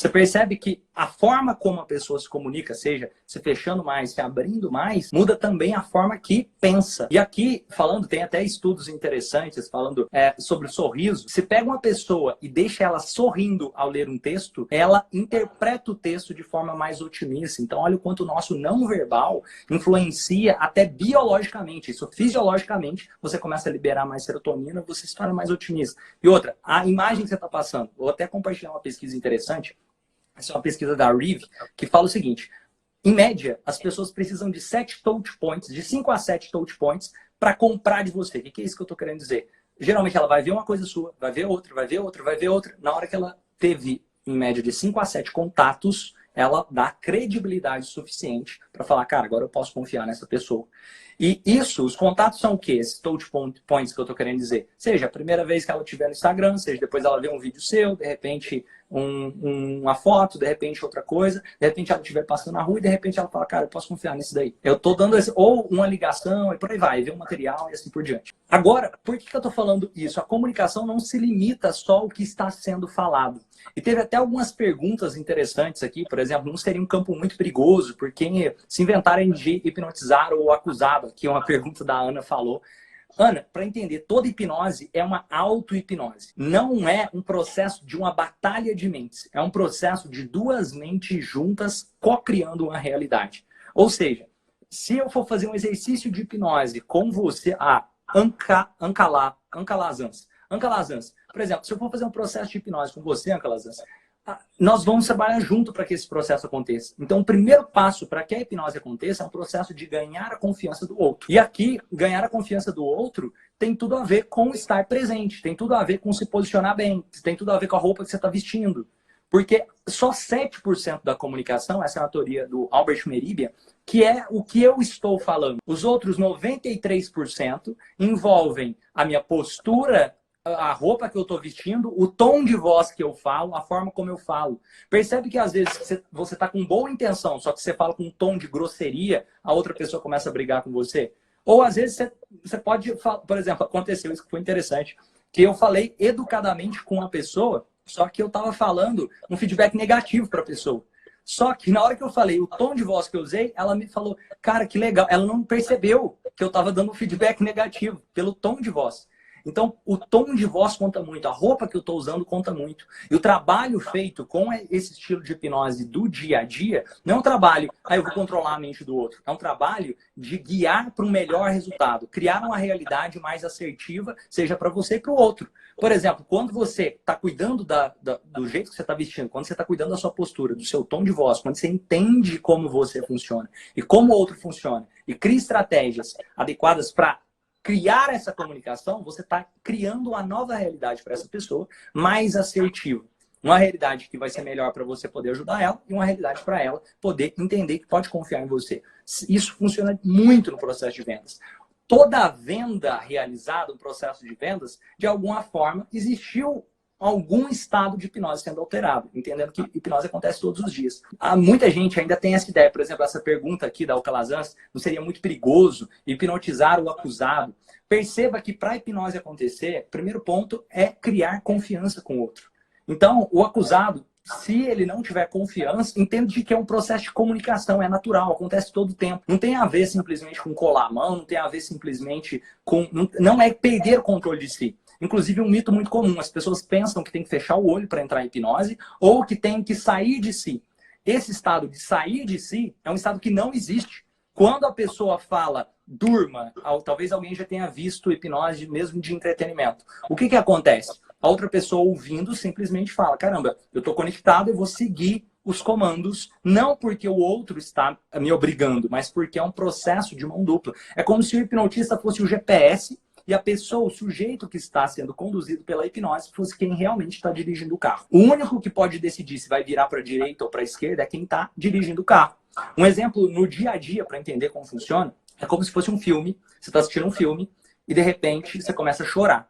Você percebe que a forma como a pessoa se comunica, seja se fechando mais, se abrindo mais, muda também a forma que pensa. E aqui, falando, tem até estudos interessantes falando sobre o sorriso. Se pega uma pessoa e deixa ela sorrindo ao ler um texto, ela interpreta o texto de forma mais otimista. Então, olha o quanto o nosso não verbal influencia até biologicamente. Isso, fisiologicamente, você começa a liberar mais serotonina, você se torna mais otimista. E outra, a imagem que você está passando, vou até compartilhar uma pesquisa interessante. Essa é uma pesquisa da Reeve, que fala o seguinte: em média, as pessoas precisam de 7 touch points, de 5 a 7 touch points, para comprar de você. O que é isso que eu estou querendo dizer? Geralmente ela vai ver uma coisa sua, vai ver outra, vai ver outra, vai ver outra. Na hora que ela teve, em média, de 5 a 7 contatos, ela dá credibilidade suficiente para falar, cara, agora eu posso confiar nessa pessoa. E isso, os contatos são o quê? Esses touch points que eu estou querendo dizer. Seja a primeira vez que ela estiver no Instagram, seja depois ela ver um vídeo seu, de repente uma foto, de repente outra coisa, de repente ela estiver passando na rua e de repente ela fala, cara, eu posso confiar nisso daí. Eu estou dando ou uma ligação e por aí vai, ver um material e assim por diante. Agora, por que eu estou falando isso? A comunicação não se limita só ao que está sendo falado. E teve até algumas perguntas interessantes aqui, por exemplo, não seria um campo muito perigoso por quem se inventarem de hipnotizar ou acusado, aqui uma pergunta da Ana falou. Ana, para entender, toda hipnose é uma auto-hipnose. Não é um processo de uma batalha de mentes. É um processo de duas mentes juntas co-criando uma realidade. Ou seja, se eu for fazer um exercício de hipnose com você, Ankalazans, por exemplo, se eu for fazer um processo de hipnose com você, Ankalazans, nós vamos trabalhar junto para que esse processo aconteça. Então, o primeiro passo para que a hipnose aconteça é um processo de ganhar a confiança do outro. E aqui, ganhar a confiança do outro tem tudo a ver com estar presente, tem tudo a ver com se posicionar bem, tem tudo a ver com a roupa que você está vestindo. Porque só 7% da comunicação, essa é a teoria do Albert Mehrabian, que é o que eu estou falando. Os outros 93% envolvem a minha postura, a roupa que eu estou vestindo, o tom de voz que eu falo, a forma como eu falo. Percebe que às vezes você está com boa intenção, só que você fala com um tom de grosseria, a outra pessoa começa a brigar com você? Ou às vezes você pode, por exemplo, aconteceu isso que foi interessante, que eu falei educadamente com a pessoa, só que eu estava falando um feedback negativo para a pessoa. Só que na hora que eu falei o tom de voz que eu usei, ela me falou, cara, que legal. Ela não percebeu que eu estava dando um feedback negativo pelo tom de voz. Então, o tom de voz conta muito, a roupa que eu estou usando conta muito. E o trabalho feito com esse estilo de hipnose do dia a dia, não é um trabalho, eu vou controlar a mente do outro. É um trabalho de guiar para um melhor resultado, criar uma realidade mais assertiva, seja para você e para o outro. Por exemplo, quando você está cuidando do jeito que você está vestindo, quando você está cuidando da sua postura, do seu tom de voz, quando você entende como você funciona e como o outro funciona, e cria estratégias adequadas para criar essa comunicação, você está criando uma nova realidade para essa pessoa, mais assertiva. Uma realidade que vai ser melhor para você poder ajudar ela e uma realidade para ela poder entender que pode confiar em você. Isso funciona muito no processo de vendas. Toda venda realizada, um processo de vendas, de alguma forma, existiu algum estado de hipnose sendo alterado, entendendo que hipnose acontece todos os dias. Muita gente ainda tem essa ideia, por exemplo, essa pergunta aqui da Ankalazans, não seria muito perigoso hipnotizar o acusado? Perceba que para a hipnose acontecer, o primeiro ponto é criar confiança com o outro. Então, o acusado, se ele não tiver confiança, entende que é um processo de comunicação, é natural, acontece todo o tempo. Não tem a ver simplesmente com colar a mão, não tem a ver simplesmente com... Não é perder o controle de si. Inclusive, um mito muito comum. As pessoas pensam que tem que fechar o olho para entrar em hipnose ou que tem que sair de si. Esse estado de sair de si é um estado que não existe. Quando a pessoa fala, durma, talvez alguém já tenha visto hipnose mesmo de entretenimento. O que acontece? A outra pessoa ouvindo simplesmente fala, caramba, eu estou conectado, eu vou seguir os comandos, não porque o outro está me obrigando, mas porque é um processo de mão dupla. É como se o hipnotista fosse o GPS e a pessoa, o sujeito que está sendo conduzido pela hipnose, fosse quem realmente está dirigindo o carro. O único que pode decidir se vai virar para a direita ou para a esquerda é quem está dirigindo o carro. Um exemplo no dia a dia, para entender como funciona, é como se fosse um filme. Você está assistindo um filme e, de repente, você começa a chorar.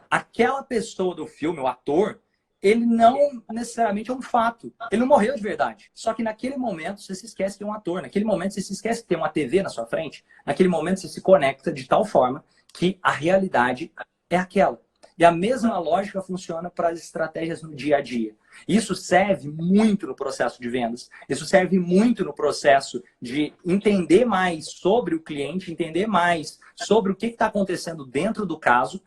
Aquela pessoa do filme, o ator, ele não necessariamente é um fato. Ele não morreu de verdade. Só que naquele momento você se esquece que tem um ator. Naquele momento você se esquece que tem uma TV na sua frente. Naquele momento você se conecta de tal forma que a realidade é aquela. E a mesma lógica funciona para as estratégias no dia a dia. Isso serve muito no processo de vendas. Isso serve muito no processo de entender mais sobre o cliente, entender mais sobre o que está acontecendo dentro do caso.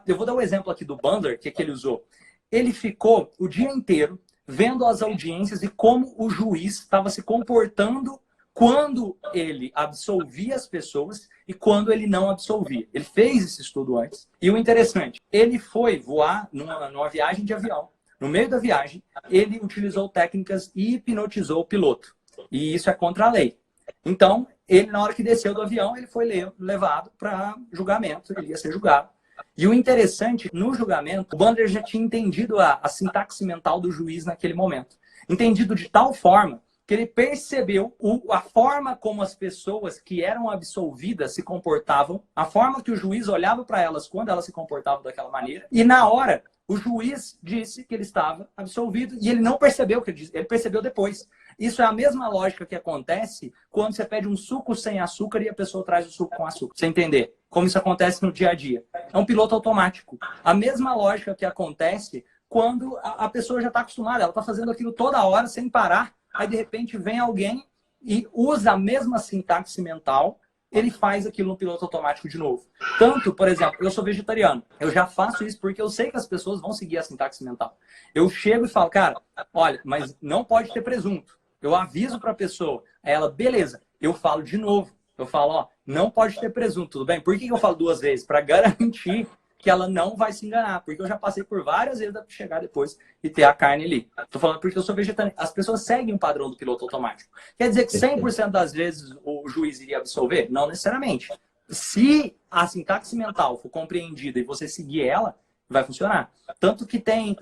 Eu vou dar um exemplo aqui do Bundler, que ele usou. Ele ficou o dia inteiro vendo as audiências e como o juiz estava se comportando quando ele absolvia as pessoas e quando ele não absolvia. Ele fez esse estudo antes. E o interessante, ele foi voar numa viagem de avião. No meio da viagem, ele utilizou técnicas e hipnotizou o piloto. E isso é contra a lei. Então, ele, na hora que desceu do avião, ele foi levado para julgamento. Ele ia ser julgado. E o interessante, no julgamento, o Bundler já tinha entendido a sintaxe mental do juiz naquele momento. Entendido de tal forma que ele percebeu a forma como as pessoas que eram absolvidas se comportavam, a forma que o juiz olhava para elas quando elas se comportavam daquela maneira. E na hora, o juiz disse que ele estava absolvido e ele não percebeu o que ele disse, ele percebeu depois. Isso é a mesma lógica que acontece quando você pede um suco sem açúcar e a pessoa traz o suco com açúcar. Você entender como isso acontece no dia a dia. É um piloto automático. A mesma lógica que acontece quando a pessoa já está acostumada, ela está fazendo aquilo toda hora sem parar. Aí, de repente, vem alguém e usa a mesma sintaxe mental, ele faz aquilo no piloto automático de novo. Tanto, por exemplo, eu sou vegetariano. Eu já faço isso porque eu sei que as pessoas vão seguir a sintaxe mental. Eu chego e falo, cara, olha, mas não pode ter presunto. Eu aviso para a pessoa. Aí ela, beleza. Eu falo de novo. Eu falo, ó, não pode ter presunto, tudo bem? Por que eu falo 2 vezes? Para garantir que ela não vai se enganar. Porque eu já passei por várias vezes para chegar depois e ter a carne ali. Tô falando porque eu sou vegetariano. As pessoas seguem o padrão do piloto automático. Quer dizer que 100% das vezes o juiz iria absolver? Não necessariamente. Se a sintaxe mental for compreendida e você seguir ela, vai funcionar. Tanto que tem...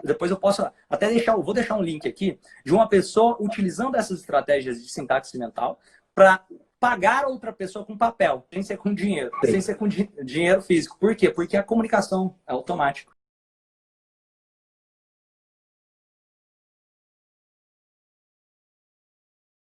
Depois eu posso até deixar... Vou deixar um link aqui de uma pessoa utilizando essas estratégias de sintaxe mental para pagar outra pessoa com papel, sem ser com dinheiro, sem ser com dinheiro físico. Por quê? Porque a comunicação é automática.